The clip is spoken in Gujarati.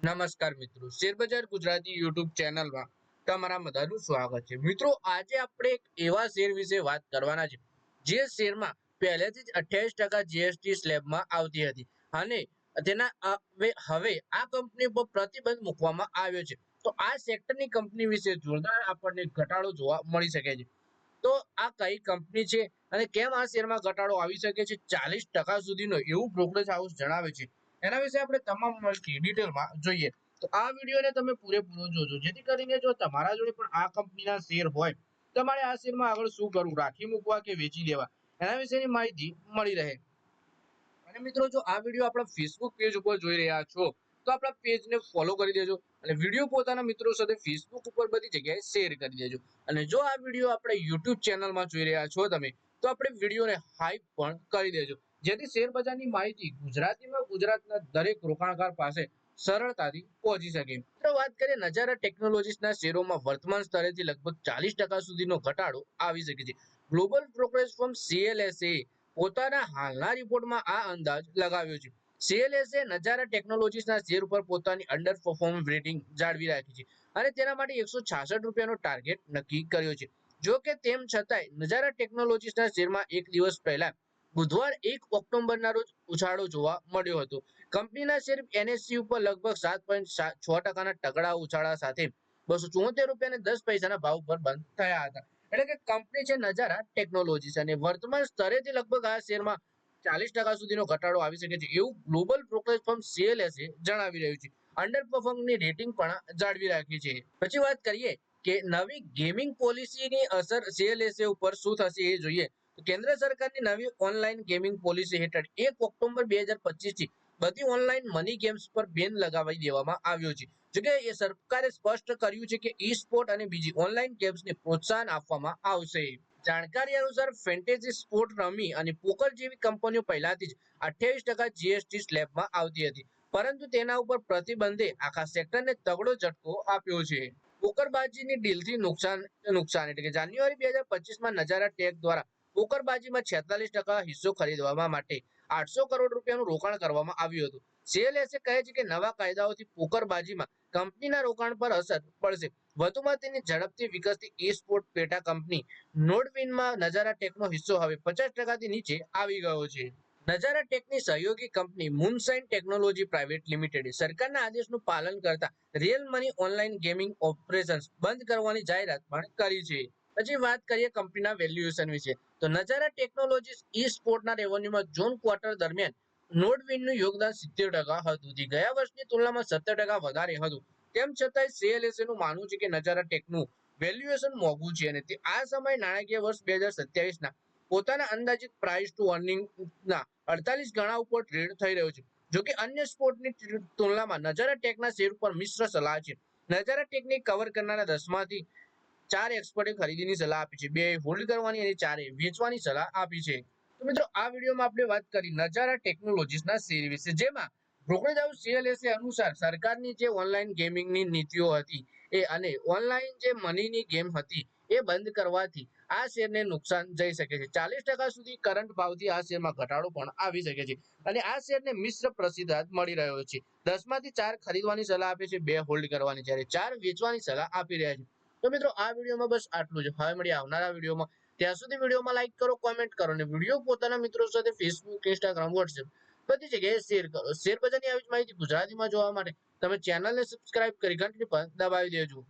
નમસ્કાર મિત્રો, શેરબજાર ગુજરાતી યુટ્યુબ ચેનલમાં તમારા બધાનું સ્વાગત છે। મિત્રો, આજે આપણે એક એવા શેર વિશે વાત કરવાના છે જે શેરમાં પહેલેથી જ 28% જીએસટી સ્લેબમાં આવતી હતી અને તેના હવે આ કંપની પર પ્રતિબંધ મૂકવામાં આવ્યો છે। તો આ સેક્ટરની કંપની વિશે જોરદાર આપણને ઘટાડો જોવા મળી શકે છે। તો આ કઈ કંપની છે અને કેમ આ શેરમાં ઘટાડો આવી શકે છે 40% સુધીનો, એવું બ્રોકરેજ હાઉસ જણાવે છે। એના વિશે આપણે તમામ માહિતી ડિટેલમાં જોઈએ। તો આ વિડીયોને તમે પૂરેપૂરો જોજો, જેથી કરીને જો તમારા જોડે પણ આ કંપનીના શેર હોય, તમારે આ શેરમાં આગળ શું કરવું, રાખી મૂકવા કે વેચી દેવા, એના વિશેની માહિતી મળી રહે। અને મિત્રો, જો આ વિડીયો આપણા ફેસબુક પેજ ઉપર જોઈ રહ્યા છો તો આપણા પેજને ફોલો કરી દેજો અને વિડીયો પોતાના મિત્રો સાથે ફેસબુક ઉપર બધી જગ્યાએ શેર કરી દેજો। અને જો આ વિડીયો આપણે યુટ્યુબ ચેનલમાં જોઈ રહ્યા છો તમે, તો આપણે વિડીયોને હાઈપ પણ કરી દેજો, જેથી શેર બજારની માહિતી ગુજરાતીમાં ગુજરાતના દરેક રોકાણકાર પાસે સરળતાથી પહોંચી શકે। તો વાત કરીએ નજારા ટેકનોલોજીસના શેરોમાં વર્તમાન સ્તરેથી લગભગ 40% સુધીનો ઘટાડો આવી શકે છે। ગ્લોબલ બ્રોકરેજ ફર્મ સીએલએસએ પોતાના હાલના રિપોર્ટમાં આ અંદાજ લગાવ્યો છે। સીએલએસએ નજારા ટેકનોલોજીસના શેર ઉપર પોતાની અંડર પરફોર્મન્સ રેટિંગ જાળવી રાખી છે અને તેના માટે 166 રૂપિયાનો ટાર્ગેટ નક્કી કર્યો છે। જો કે તેમ છતાંય નજારા ટેકનોલોજીસના શેરમાં એક દિવસ પહેલા બુધવાર 1 ઓક્ટોબરના રોજ ઉછાળો જોવા મળ્યો હતો। કંપનીના શેર એનએસસી ઉપર લગભગ 7.6%ના તગડા ઉછાળા સાથે 274 રૂપિયા અને 10 પૈસાના ભાવ પર બંધ થયા હતા। એટલે કે કંપની છે નજારા ટેકનોલોજીસ અને વર્તમાન સ્તરેથી લગભગ આ શેરમાં 40% સુધીનો ઘટાડો આવી શકે છે, એવું ગ્લોબલ બ્રોકરેજ ફર્મ સીએલએસએ જણાવી રહ્યું છે। અંડર પરફોર્મની રેટિંગ પણ જાળવી રાખી છે। પછી વાત કરીએ કે નવી ગેમિંગ પોલિસીની અસર સીએલએસએ ઉપર શું થશે એ જોઈએ। તો કેન્દ્ર સરકારની નવી ઓનલાઈન ગેમિંગ પોલિસી હેઠળ 1 ઓક્ટોબર 2025 થી બધી ઓનલાઈન મની ગેમ્સ પર બેન લગાવી દેવામાં આવ્યો છે। જોકે એ સરકારે સ્પષ્ટ કર્યું છે કે ઈ સ્પોર્ટ અને બીજી ઓનલાઈન ગેમ્સને પ્રોત્સાહન આપવામાં આવશે। જાણકારી અનુસાર ફેન્ટેસી સ્પોર્ટ રમી અને પોકર જેવી કંપનીઓ પહેલાથી જ 28% જીએસટી સ્લેબમાં આવતી હતી, પરંતુ તેના ઉપર પ્રતિબંધે આખા સેક્ટરને તગડો ઝટકો આપ્યો છે। પોકરબાજીની ડીલથી નુકસાન એટલે કે જાન્યુઆરી 2025માં નજારા ટેક દ્વારા પોકરબાજીમાં 46% હિસ્સો ખરીદવા માટે 800 કરોડ રૂપિયાનું રોકાણ કરવામાં આવ્યું હતું। સીએલએસએ કહે છે કે નવા કાયદાઓથી પોકરબાજીમાં કંપનીના રોકાણ પર અસર પડશે। વધુમાં તેની ઝડપથી વિકસતી ઈ સ્પોર્ટ પેટા કંપની નોડવિનમાં નજારા ટેકનો હિસ્સો હવે 50%થી નીચે આવી ગયો છે। નજારા ટેકની સહયોગી કંપની મૂનશાઇન ટેકનોલોજી પ્રાઇવેટ લિમિટેડે સરકારના આદેશનું પાલન કરતા real money online gaming operations બંધ કરવાની જાહેરાત પણ કરી છે। પછી વાત કરીએ કંપનીના વેલ્યુએશન વિશે, તો નજારા ટેકનોલોજીસ ઈ સ્પોર્ટના રેવન્યુમાં જૂન ક્વાર્ટર દરમિયાન નોડવિનનું યોગદાન 70% હતું, જે ગયા વર્ષની તુલનામાં 17% વધારે હતું। તેમ છતાંય સીએલએસએ નું માનવું છે કે નજારા ટેકનું વેલ્યુએશન મોંઘું છે અને તે આ સમયે નાણાકીય વર્ષ 2027ના પોતાના અંદાજિત પ્રાઇસ ટુ અર્નિંગના 48 ગણા ઉપર ટ્રેડ થઈ રહ્યો છે। જોકે અન્ય સ્પોર્ટની તુલનામાં નજારા ટેકના શેર ઉપર મિશ્ર સલાહ છે। નજારા ટેકને કવર કરનારા 10માંથી 4 એક્સપર્ટે ખરીદીની સલાહ આપી છે, 2 હોલ્ડ કરવાની અને 4 વેચવાની સલાહ આપી છે। તો મિત્રો, આ વિડીયોમાં આપણે વાત કરી નજારા ટેકનોલોજીસના શેર વિશે, જેમાં બ્રોકરેજ હાઉસ સીએલએસએ અનુસાર સરકારની જે ઓનલાઈન ગેમિંગની નીતિઓ હતી એ અને ઓનલાઈન જે મનીની ગેમ હતી એ બંધ કરવાથી આ શેરને નુકસાન જઈ શકે છે। 40% સુધી કરંટ ભાવથી આ શેરમાં ઘટાડો પણ આવી શકે છે અને આ શેરને મિશ્ર પ્રતિસાદ મળી રહ્યો છે। 10માંથી 4 ખરીદવાની સલાહ આપે છે, 2 હોલ્ડ કરવાની, જ્યારે 4 વેચવાની સલાહ આપી રહ્યા છે। તો મિત્રો, આ વિડીયોમાં બસ આટલું જ। હવે મળીએ આવનારા વિડીયોમાં। ત્યાં સુધી વિડીયોમાં લાઈક કરો, કોમેન્ટ કરો અને વિડીયો પોતાના મિત્રો સાથે ફેસબુક, ઇન્સ્ટાગ્રામ, વોટ્સએપ બધી જગ્યાએ શેર કરો। શેર બજારની આવી જ માહિતી ગુજરાતીમાં જોવા માટે તમે ચેનલને સબસ્ક્રાઇબ કરી ઘંટડી પર દબાવી દેજો।